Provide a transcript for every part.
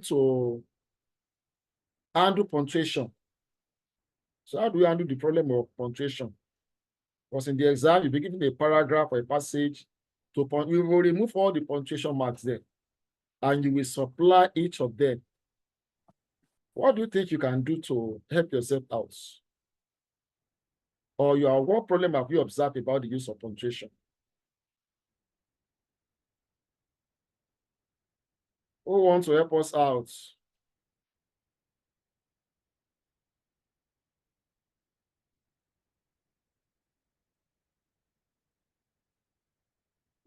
to handle punctuation. So how do we handle the problem of punctuation? Because in the exam, you'll be given a paragraph or a passage to we will remove all the punctuation marks there, and you will supply each of them. What do you think you can do to help yourself out? Or what problem have you observed about the use of punctuation? Who wants to help us out?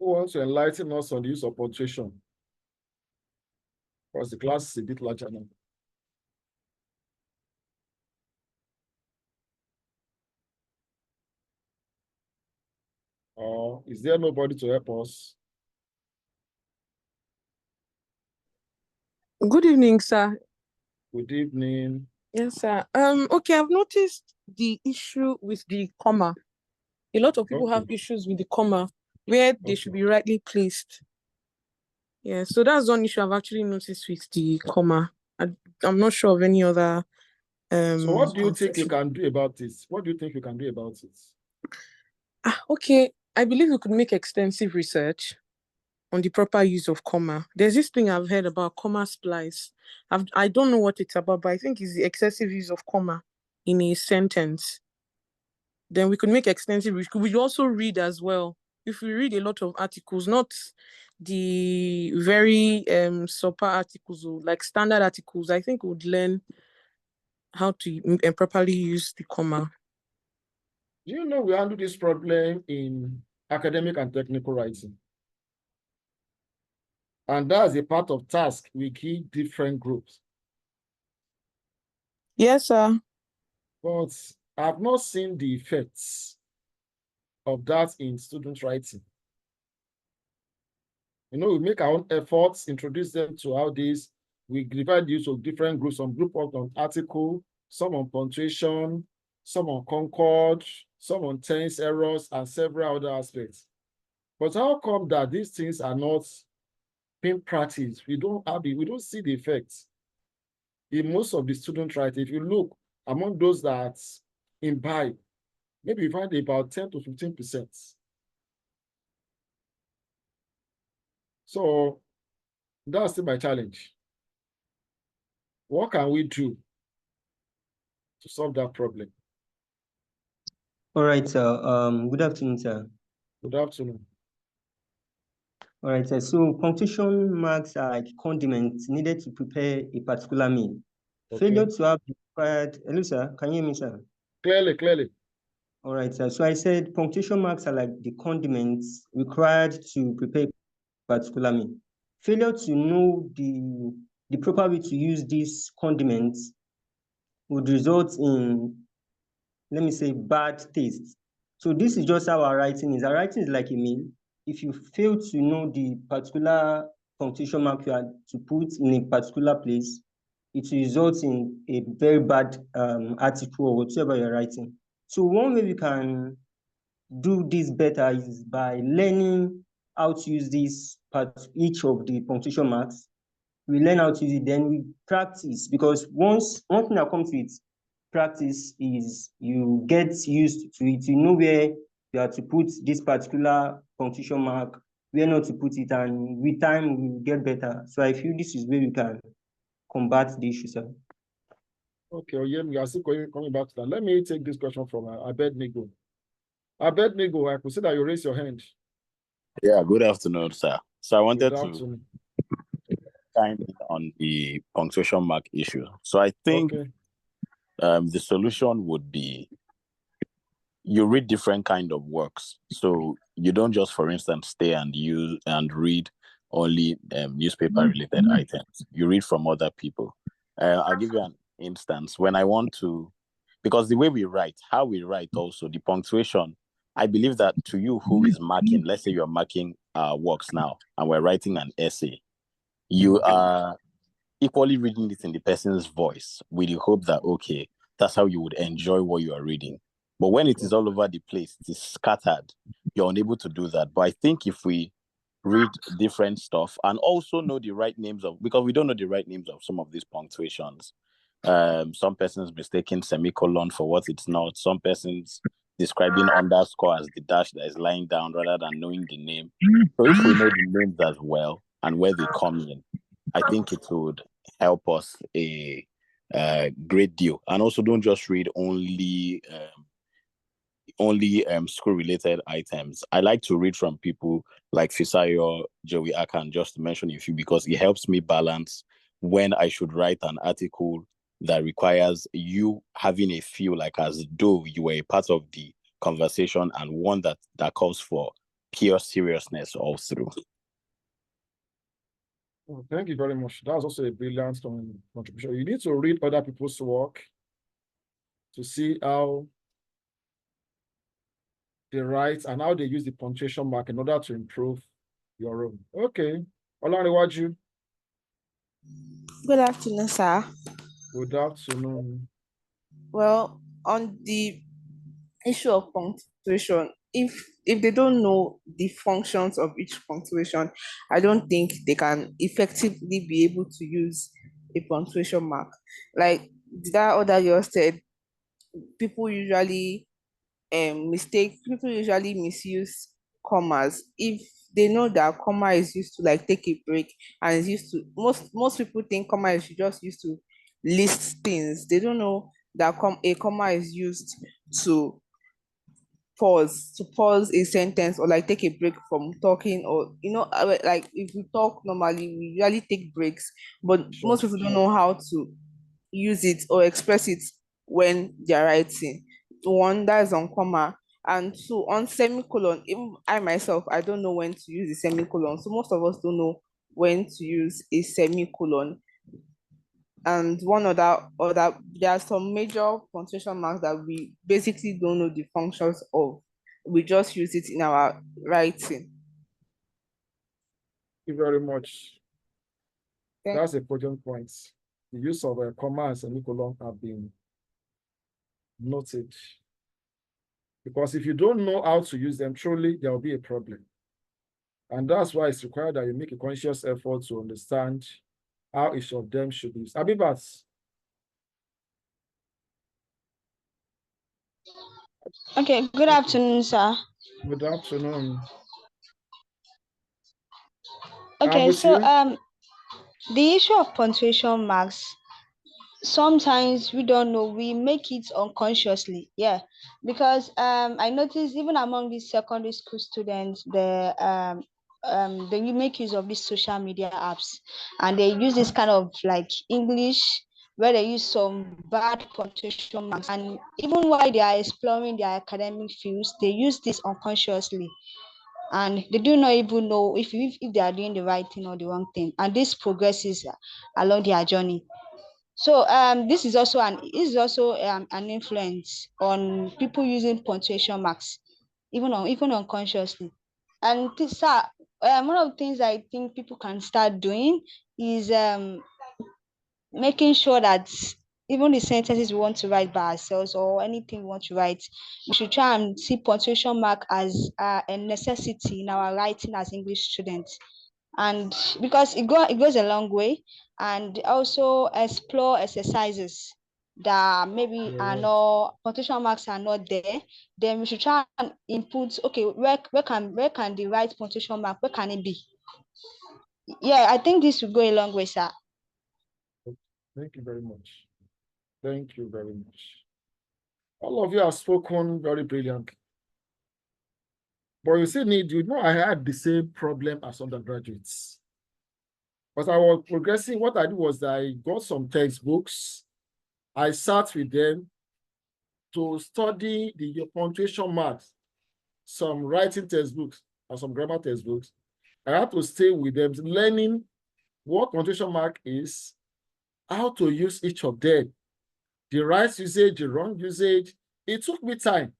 Who wants to enlighten us on the use of punctuation? Because the class is a bit larger now. Or is there nobody to help us? Good evening, sir. Good evening. Yes, sir. Okay, I've noticed the issue with the comma. A lot of people have issues with the comma where they should be rightly placed. Yeah, so that's one issue I've actually noticed with the comma. I'm not sure of any other. So what do you think you can do about this? What do you think you can do about it? Okay, I believe we could make extensive research on the proper use of comma. There's this thing I've heard about comma splice. I don't know what it's about, but I think it's the excessive use of comma in a sentence. Then we could make extensive research. We also read as well. If we read a lot of articles, not the very super articles, like standard articles, I think we would learn how to properly use the comma. Do you know we handle this problem in academic and technical writing? And that's a part of task we give different groups. Yes, sir. But I've not seen the effects of that in student writing. You know, we make our own efforts, introduce them to how this, we divide use of different groups, some group work on article, some on punctuation, some on concord, some on tense errors, and several other aspects. But how come that these things are not being practiced? We don't see the effects in most of the student writing. If you look among those that imbibe, maybe you find about 10 to 15%. So that's still my challenge. What can we do to solve that problem? All right, sir. Good afternoon, sir. Good afternoon. All right, sir. So punctuation marks are like condiments needed to prepare a particular meal. Okay. Failure to have the required. Hello, sir. Can you hear me, sir? Clearly. All right, sir. So I said punctuation marks are like the condiments required to prepare a particular meal. Failure to know the proper way to use these condiments would result in, let me say, bad taste. So this is just how our writing is. Our writing is like a meal. If you fail to know the particular punctuation mark you are to put in a particular place, it results in a very bad article or whatever you're writing. So one way we can do this better is by learning how to use each of the punctuation marks. We learn how to use it, then we practice, because one thing that comes with practice is you get used to it. You know where you have to put this particular punctuation mark, where not to put it, and with time we will get better. So I feel this is where we can combat the issue, sir. Okay, we are still coming back to that. Let me take this question from Abednego. Abednego, I could see that you raised your hand. Yeah, good afternoon, sir. So I wanted to chime in on the punctuation mark issue. So I think the solution would be you read different kind of works. So you don't just, for instance, stay and use and read only newspaper-related items. You read from other people. I'll give you an instance. When I want to, because the way we write, how we write also, the punctuation, I believe that to you who is marking, let's say you're marking works now, and we're writing an essay, you are equally reading it in the person's voice with the hope that, okay, that's how you would enjoy what you are reading. But when it is all over the place, it is scattered, you're unable to do that. But I think if we read different stuff, and also know the right names of, because we don't know the right names of some of these punctuations. Some persons mistaking semicolon for what it's not. Some persons describing underscore as the dash that is lying down rather than knowing the name. So if we know the names as well and where they come in, I think it would help us a great deal. And also, don't just read only school-related items. I like to read from people like Fisayo, Joey Akan, just to mention a few, because it helps me balance when I should write an article that requires you having a feel like as though you were a part of the conversation, and one that calls for pure seriousness all through. Oh, thank you very much. That was also a brilliant contribution. You need to read other people's work to see how they write and how they use the punctuation mark in order to improve your own. Okay. Olaniwaju. Good afternoon, sir. Good afternoon. Well, on the issue of punctuation, if they don't know the functions of each punctuation, I don't think they can effectively be able to use a punctuation mark. Like that other girl said, people usually misuse commas. If they know that comma is used to like take a break, and is used to, most people think comma is just used to list things. They don't know that a comma is used to pause a sentence, or like take a break from talking, or like if we talk normally we usually take breaks, but Sure. most people don't know how to use it or express it when they're writing. One, that's on comma. And two, on semicolon, even I myself, I don't know when to use a semicolon. So most of us don't know when to use a semicolon. And there are some major punctuation marks that we basically don't know the functions of. We just use it in our writing. Thank you very much. Thank That's a important point. The use of a comma and semicolon have been noted. Because if you don't know how to use them, truly, there will be a problem. And that's why it's required that you make a conscious effort to understand how each of them should be used. Abibat. Okay, good afternoon, sir. Good afternoon. Okay, so the issue of punctuation marks, sometimes we don't know, we make it unconsciously, yeah, because I noticed even among these secondary school students, they make use of these social media apps, and they use this kind of like English where they use some bad punctuation marks, and even while they are exploring their academic fields, they use this unconsciously, and they do not even know if they are doing the right thing or the wrong thing, and this progresses along their journey. So this is also an influence on people using punctuation marks, even unconsciously. And sir, one of the things I think people can start doing is making sure that even the sentences we want to write by ourselves, or anything we want to write, we should try and see punctuation mark as a necessity in our writing as English students. And because it goes a long way, and also explore exercises that maybe are not, punctuation marks are not there, then we should try and input, okay, where can the right punctuation mark, where can it be? Yeah, I think this will go a long way, sir. Thank you very much. Thank you very much. All of you have spoken very brilliantly. But you see, I had the same problem as undergraduates. But I was progressing. What I did was that I got some textbooks. I sat with them to study the punctuation marks, some writing textbooks and some grammar textbooks. I had to stay with them, learning what punctuation mark is, how to use each of them, the right usage, the wrong usage. It took me time.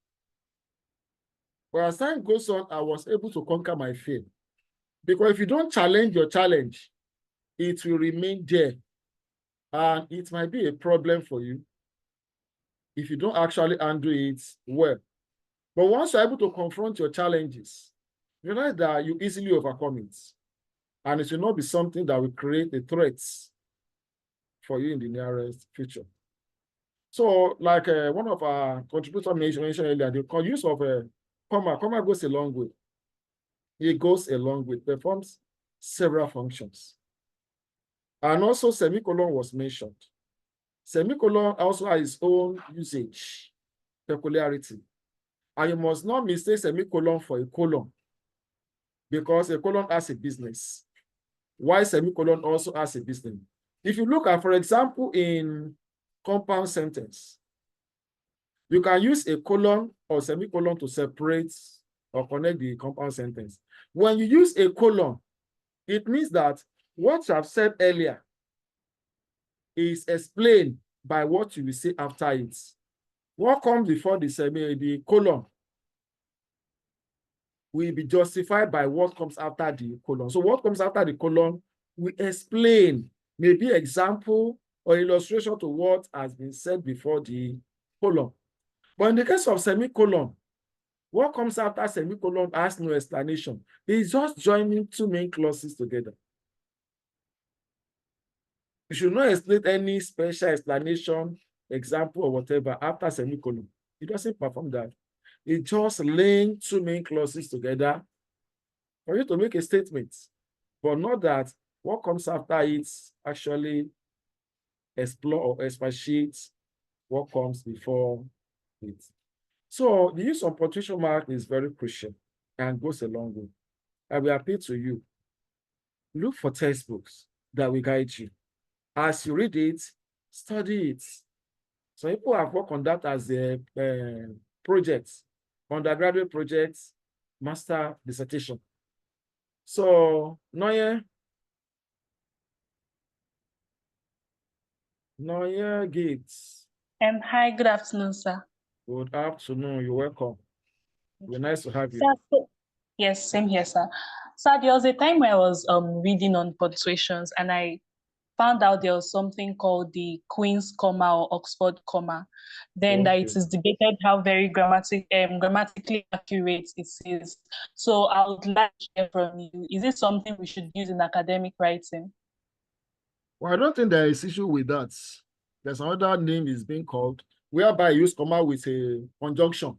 But as time goes on, I was able to conquer my fear. Because if you don't challenge your challenge, it will remain there. And it might be a problem for you if you don't actually handle it well. But once you're able to confront your challenges, realize that you easily overcome it. And it will not be something that will create a threat for you in the nearest future. So, like one of our contributors mentioned earlier, the use of a comma goes a long way. It goes a long way, performs several functions. And also semicolon was mentioned. Semicolon also has its own usage, peculiarity. And you must not mistake semicolon for a colon, because a colon has a business. Why semicolon also has a business? If you look at, for example, in compound sentence, you can use a colon or semicolon to separate or connect the compound sentence. When you use a colon, it means that what you have said earlier is explained by what you will say after it. What comes before the colon will be justified by what comes after the colon. So what comes after the colon will explain, maybe example or illustration to what has been said before the colon. But in the case of semicolon, what comes after semicolon has no explanation. It's just joining two main clauses together. You should not explain any special explanation, example, or whatever after semicolon. It doesn't perform that. It just laying two main clauses together for you to make a statement, but not that what comes after it actually explore or expatiates what comes before it. So the use of punctuation mark is very crucial and goes a long way. I will appeal to you. Look for textbooks that will guide you. As you read it, study it. So people have worked on that as a project, undergraduate projects, master dissertation. So, Noye Gates. Hi, good afternoon, sir. Good afternoon. You're welcome. We're nice to have you. Sir, yes, same here, sir. Sir, there was a time where I was reading on punctuations and I found out there was something called the Queen's comma or Oxford comma. Then that it is debated how very grammatically accurate it is. So I would like to hear from you. Is it something we should use in academic writing? Well, I don't think there is issue with that. There's another name is being called, whereby you use comma with a conjunction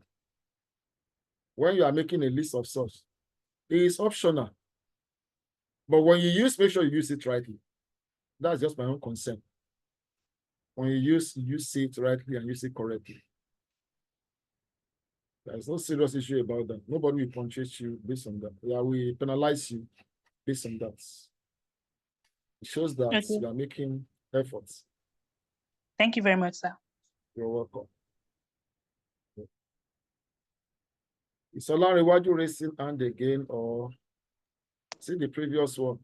when you are making a list of source. It is optional. But when you use, make sure you use it rightly. That's just my own concern. When you use it rightly and use it correctly. There's no serious issue about that. Nobody will punctuate you based on that. Yeah, we penalize you based on that. It shows that you are making efforts. Thank you very much, sir. You're welcome. Is Olari, why you raising hand again, or see the previous one?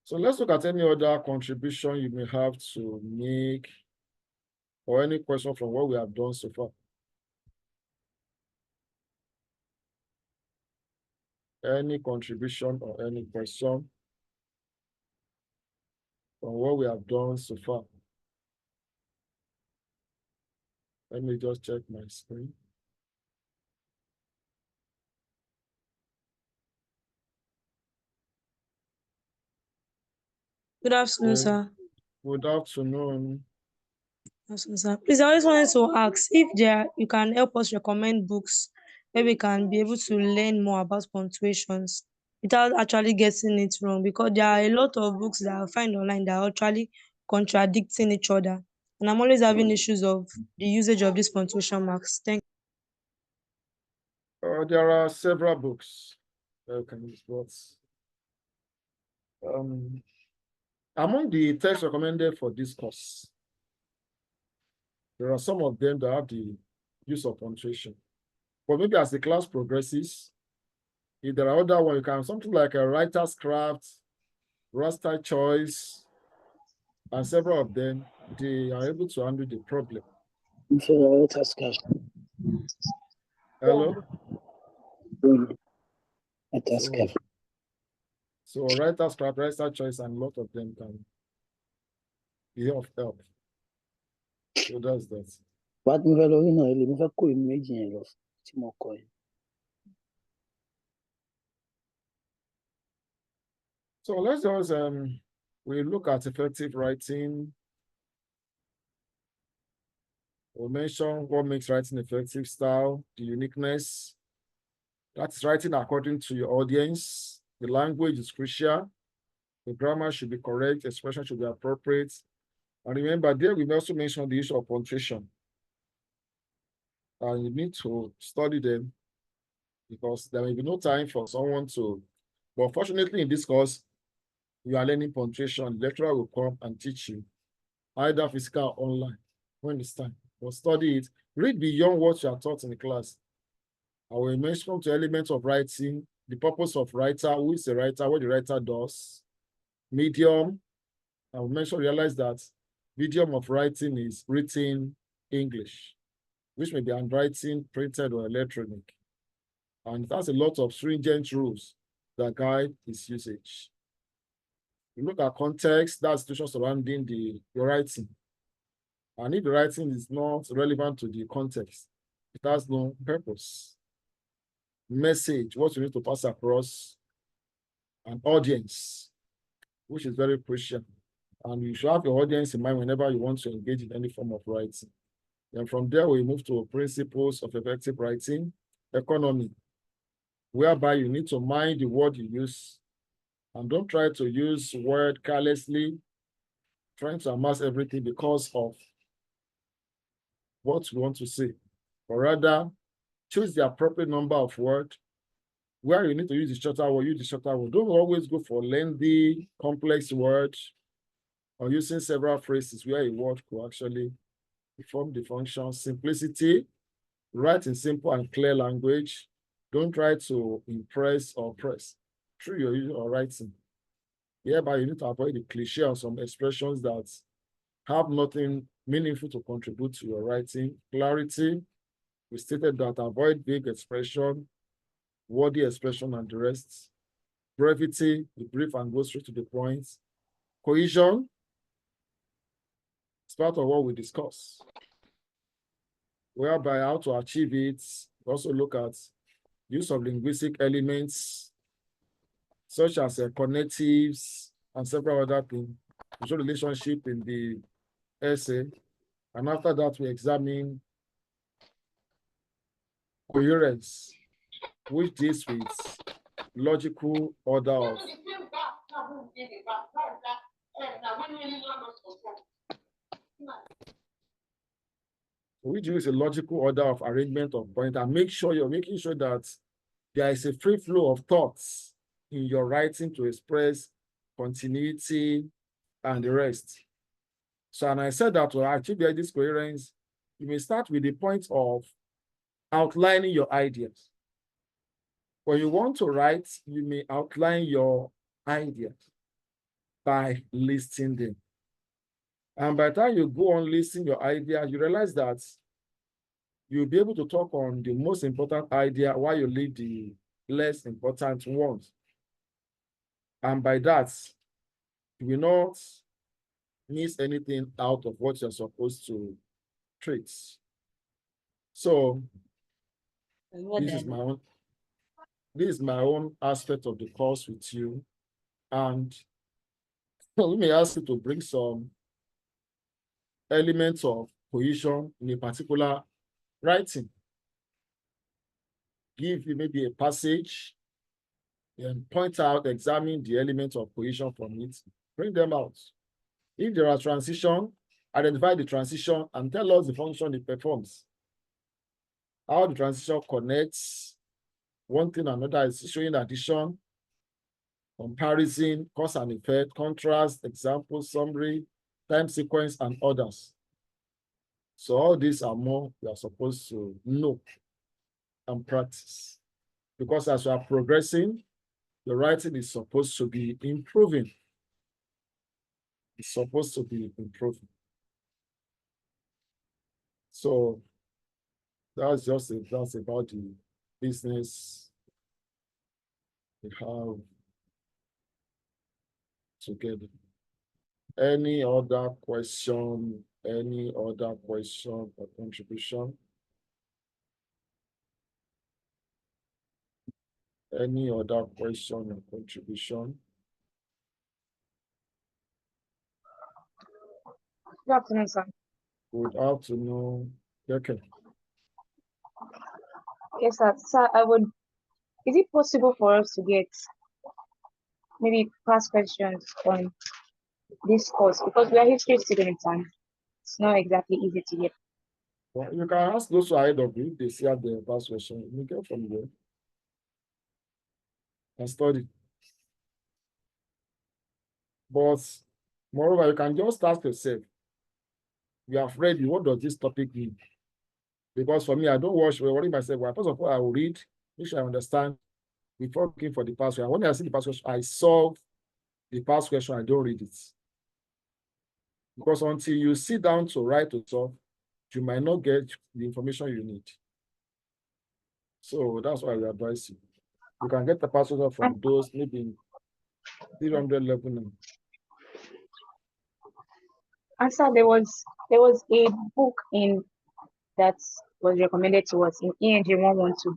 So let's look at any other contribution you may have to make, or any question from what we have done so far. Any contribution or any question from what we have done so far. Let me just check my screen. Good afternoon, sir. Good afternoon. Sir. Please, I always wanted to ask if you can help us recommend books where we can be able to learn more about punctuations without actually getting it wrong, because there are a lot of books that I find online that are actually contradicting each other. And I'm always having issues of the usage of these punctuation marks. Thank you. There are several books that can use words. Among the texts recommended for this course, there are some of them that have the use of punctuation. But maybe as the class progresses, if there are other ones, you can something like a writer's craft, raster choice, and several of them, they are able to handle the problem. Hello? So writer's craft, raster choice, and a lot of them can be of help. So that's that. So let's just we look at effective writing. We'll mention what makes writing effective style, the uniqueness. That's writing according to your audience. The language is crucial. The grammar should be correct, expression should be appropriate. And remember, there we also mentioned the issue of punctuation. And you need to study them because there may be no time for someone to, but fortunately in this course, you are learning punctuation. The lecturer will come and teach you, either physical or online, when it's time. But study it. Read beyond what you are taught in the class. I will mention to elements of writing, the purpose of writer, who is a writer, what the writer does, medium. I will realize that medium of writing is written English, which may be handwriting, printed, or electronic. And it has a lot of stringent rules that guide its usage. You look at context, that's situation surrounding your writing. And if the writing is not relevant to the context, it has no purpose. Message, what you need to pass across an audience, which is very crucial. And you should have your audience in mind whenever you want to engage in any form of writing. Then from there, we move to principles of effective writing, economy, whereby you need to mind the word you use and don't try to use word carelessly, trying to amass everything because of what you want to say, but rather choose the appropriate number of words. Where you need to use the shorter word, use the shorter word. Don't always go for lengthy, complex words or using several phrases where a word could actually perform the function. Simplicity, write in simple and clear language. Don't try to impress or press through your use or writing. Hereby, you need to avoid the cliche or some expressions that have nothing meaningful to contribute to your writing. Clarity, we stated that avoid vague expression, wordy expression, and the rest. Brevity, be brief and go straight to the point. Cohesion, it's part of what we discuss. Whereby how to achieve it, also look at use of linguistic elements, such as connectives and several other things, to show relationship in the essay. And after that, we examine coherence, which deals with logical order of a logical order of arrangement of points, and make sure you're making sure that there is a free flow of thoughts in your writing to express continuity and the rest. So, and I said that to achieve this coherence, you may start with the point of outlining your ideas. When you want to write, you may outline your ideas by listing them. And by the time you go on listing your ideas, you realize that you'll be able to talk on the most important idea while you leave the less important ones. And by that, you will not miss anything out of what you're supposed to treat. So this is my own aspect of the course with you. And let me ask you to bring some elements of cohesion in a particular writing. Give you maybe a passage and point out, examine the elements of cohesion from it, bring them out. If there are transitions, identify the transition and tell us the function it performs. How the transition connects one thing another is showing addition, comparison, cause and effect, contrast, example, summary, time sequence, and others. So all these are more you are supposed to know and practice. Because as you are progressing, the writing is supposed to be improving. It's supposed to be improving. So that's about the business we have together. Any other question? Any other question or contribution? Any other question or contribution? Good afternoon, sir. Good afternoon. Okay. Yes, sir. Sir, is it possible for us to get maybe past questions on this course? Because we are history students and it's not exactly easy to get. Well, you can ask those who are ahead of you, they see have the past question. You get from there and study. But moreover, you can just ask yourself, you have read, what does this topic mean? Because for me, I don't worry myself. Well, first of all, I will read, make sure I understand before looking for the past question. When I see the past question, I solve the past question, I don't read it. Because until you sit down to write to solve, you might not get the information you need. So that's why I advise you. You can get the past question from those maybe 300 level now. And sir, there was a book that was recommended to us in ENG212.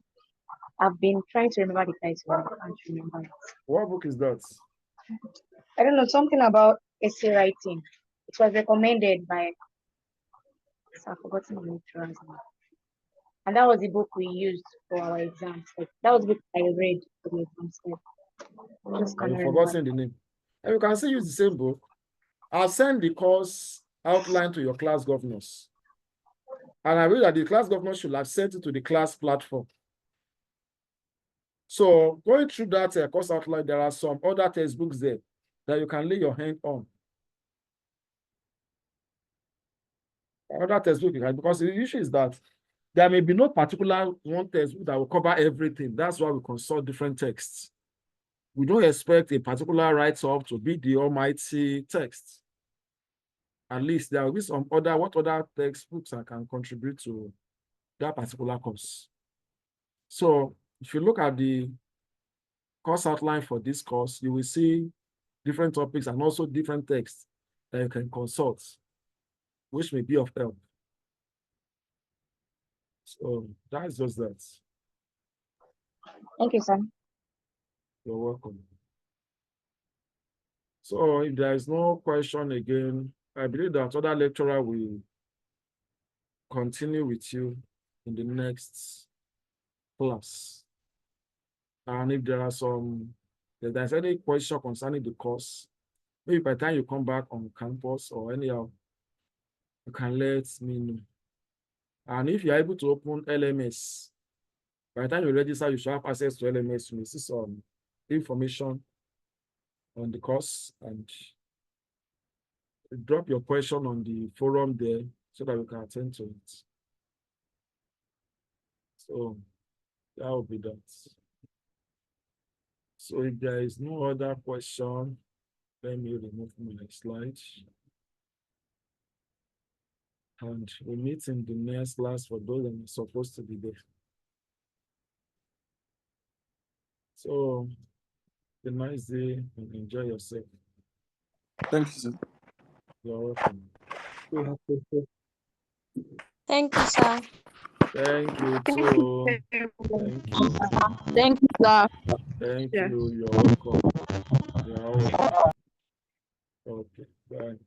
I've been trying to remember the title. I can't remember it. What book is that? I don't know, something about essay writing. It was recommended by, I've forgotten the name. And that was the book we used for our exams. Like, that was the book I read for the exams. I've forgotten the name. And you can still use the same book. I'll send the course outline to your class governors. And I read that the class governors should have sent it to the class platform. So going through that course outline, there are some other textbooks there that you can lay your hand on. Other textbook, because the issue is that there may be no particular one textbook that will cover everything. That's why we consult different texts. We don't expect a particular write-up to be the almighty text. At least there will be some other textbooks that can contribute to that particular course. So if you look at the course outline for this course, you will see different topics and also different texts that you can consult, which may be of help. So that's just that. Thank you, sir. You're welcome. So if there is no question again, I believe that other lecturer will continue with you in the next class. And if there there's any question concerning the course, maybe by the time you come back on campus or anyhow, you can let me know. And if you're able to open LMS, by the time you register, you should have access to LMS. You will see some information on the course and drop your question on the forum there so that we can attend to it. So that will be that. So if there is no other question, let me remove my slide. And we meet in the next class for those that are supposed to be there. So, have a nice day and enjoy yourself. Thank you, sir. You're welcome. Thank you, sir. Thank you too. Thank you. Thank you, sir. Thank Yeah. you. You're welcome. You're welcome. Okay. Bye.